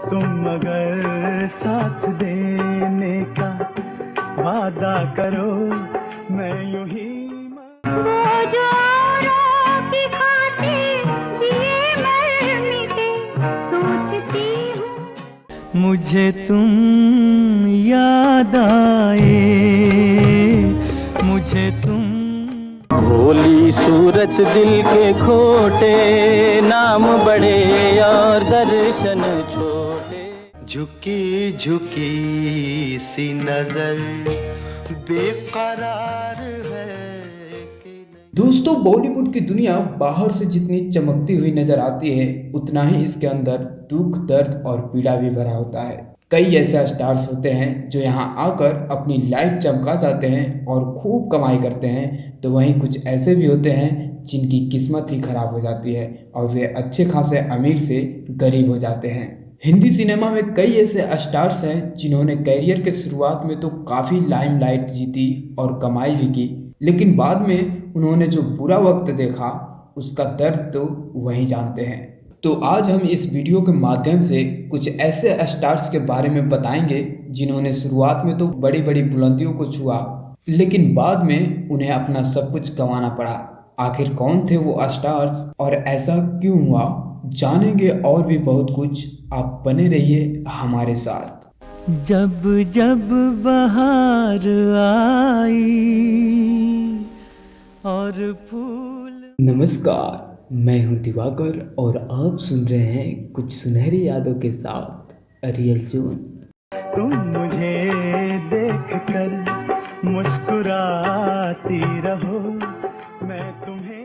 तुम अगर साथ देने का वादा करो, मैं यूं ही वो जो औरों की खातिर जिए मर मिटे सोचती हूँ। मुझे तुम याद आए, मुझे तुम भोली सूरत दिल के खोटे, नाम बड़े और दर्शन छोटे। झुकी झुकी सी नजर बेकरार है कि नहीं। दोस्तों, बॉलीवुड की दुनिया बाहर से जितनी चमकती हुई नजर आती है, उतना ही इसके अंदर दुख, दर्द और पीड़ा भी भरा होता है। कई ऐसे स्टार्स होते हैं जो यहाँ आकर अपनी लाइफ चमका जाते हैं और खूब कमाई करते हैं, तो वहीं कुछ ऐसे भी होते हैं जिनकी किस्मत ही खराब हो जाती है और वे अच्छे खासे अमीर से गरीब हो जाते हैं। हिंदी सिनेमा में कई ऐसे स्टार्स हैं जिन्होंने करियर के शुरुआत में तो काफ़ी लाइमलाइट जीती और कमाई भी की, लेकिन बाद में उन्होंने जो बुरा वक्त देखा उसका दर्द तो वही जानते हैं। तो आज हम इस वीडियो के माध्यम से कुछ ऐसे स्टार्स के बारे में बताएंगे जिन्होंने शुरुआत में तो बड़ी बड़ी बुलंदियों को छुआ, लेकिन बाद में उन्हें अपना सब कुछ गंवाना पड़ा। आखिर कौन थे वो स्टार्स और ऐसा क्यों हुआ, जानेंगे और भी बहुत कुछ। आप बने रहिए हमारे साथ। जब जब बहार आई और फूल। नमस्कार, मैं हूं दिवाकर और आप सुन रहे हैं कुछ सुनहरी यादों के साथ रियल जोन। तुम मुझे देख कर मुस्कुराती रहो, मैं तुम्हें।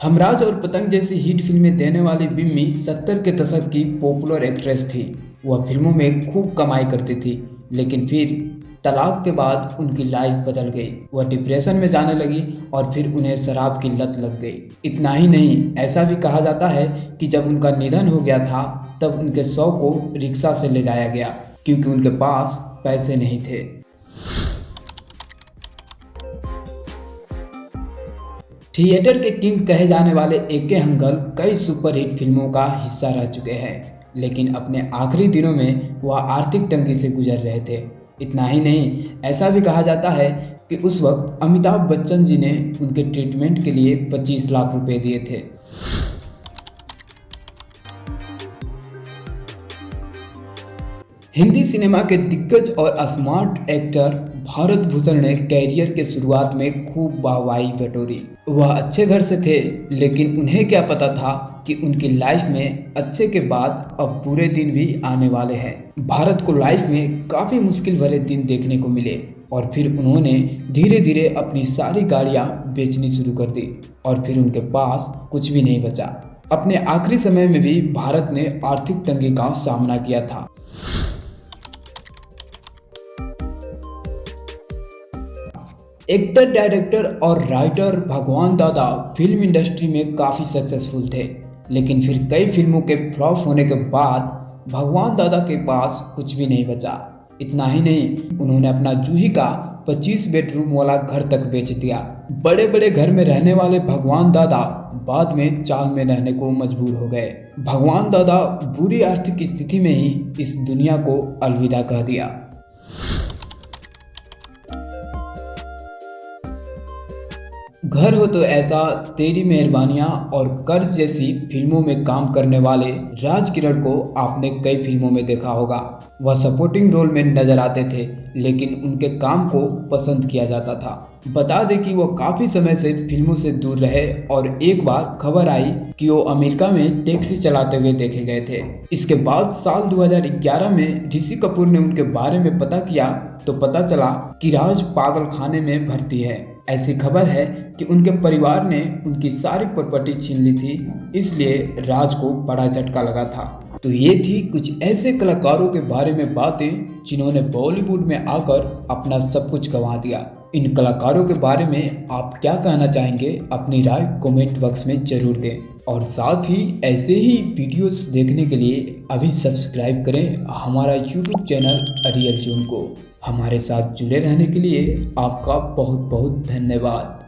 हमराज और पतंग जैसी हिट फिल्में देने वाली बिम्मी 70 के दशक की पॉपुलर एक्ट्रेस थी। वह फिल्मों में खूब कमाई करती थी, लेकिन फिर तलाक के बाद उनकी लाइफ बदल गई। वह डिप्रेशन में जाने लगी और फिर उन्हें शराब की लत लग गई। इतना ही नहीं, ऐसा भी कहा जाता है कि जब उनका निधन हो गया था तब उनके शव को रिक्शा से ले जाया गया क्योंकि उनके पास पैसे नहीं थे। थिएटर के किंग कहे जाने वाले ए.के. हंगल कई सुपरहिट फिल्मों का हिस्सा रह चुके हैं, लेकिन अपने आखिरी दिनों में वह आर्थिक तंगी से गुजर रहे थे। इतना ही नहीं, ऐसा भी कहा जाता है कि उस वक्त अमिताभ बच्चन जी ने उनके ट्रीटमेंट के लिए 25 लाख रुपए दिए थे। हिंदी सिनेमा के दिग्गज और स्मार्ट एक्टर भारत भूषण ने कैरियर के शुरुआत में खूब वाहवाही बटोरी। वह अच्छे घर से थे, लेकिन उन्हें क्या पता था कि उनकी लाइफ में अच्छे के बाद अब बुरे दिन भी आने वाले हैं। भारत को लाइफ में काफ़ी मुश्किल भरे दिन देखने को मिले और फिर उन्होंने धीरे धीरे अपनी सारी गाड़ियाँ बेचनी शुरू कर दी और फिर उनके पास कुछ भी नहीं बचा। अपने आखिरी समय में भी भारत ने आर्थिक तंगी का सामना किया था। एक्टर, डायरेक्टर और राइटर भगवान दादा फिल्म इंडस्ट्री में काफ़ी सक्सेसफुल थे, लेकिन फिर कई फिल्मों के फ्लॉप होने के बाद भगवान दादा के पास कुछ भी नहीं बचा। इतना ही नहीं, उन्होंने अपना जूही का 25 बेडरूम वाला घर तक बेच दिया। बड़े बड़े घर में रहने वाले भगवान दादा बाद में चाल में रहने को मजबूर हो गए। भगवान दादा बुरी आर्थिक स्थिति में ही इस दुनिया को अलविदा कह दिया। घर हो तो ऐसा, तेरी मेहरबानियाँ और कर्ज जैसी फिल्मों में काम करने वाले राज किरण को आपने कई फिल्मों में देखा होगा। वह सपोर्टिंग रोल में नजर आते थे, लेकिन उनके काम को पसंद किया जाता था। बता दें कि वो काफ़ी समय से फिल्मों से दूर रहे और एक बार खबर आई कि वो अमेरिका में टैक्सी चलाते हुए देखे गए थे। इसके बाद साल 2011 में ऋषि कपूर ने उनके बारे में पता किया तो पता चला कि राज पागल खाने में भर्ती है। ऐसी खबर है कि उनके परिवार ने उनकी सारी प्रॉपर्टी छीन ली थी, इसलिए राज को बड़ा झटका लगा था। तो ये थी कुछ ऐसे कलाकारों के बारे में बातें जिन्होंने बॉलीवुड में आकर अपना सब कुछ गंवा दिया। इन कलाकारों के बारे में आप क्या कहना चाहेंगे, अपनी राय कमेंट बॉक्स में जरूर दें। और साथ ही ऐसे ही वीडियोस देखने के लिए अभी सब्सक्राइब करें हमारा यूट्यूब चैनल रियल जोन को। हमारे साथ जुड़े रहने के लिए आपका बहुत बहुत धन्यवाद।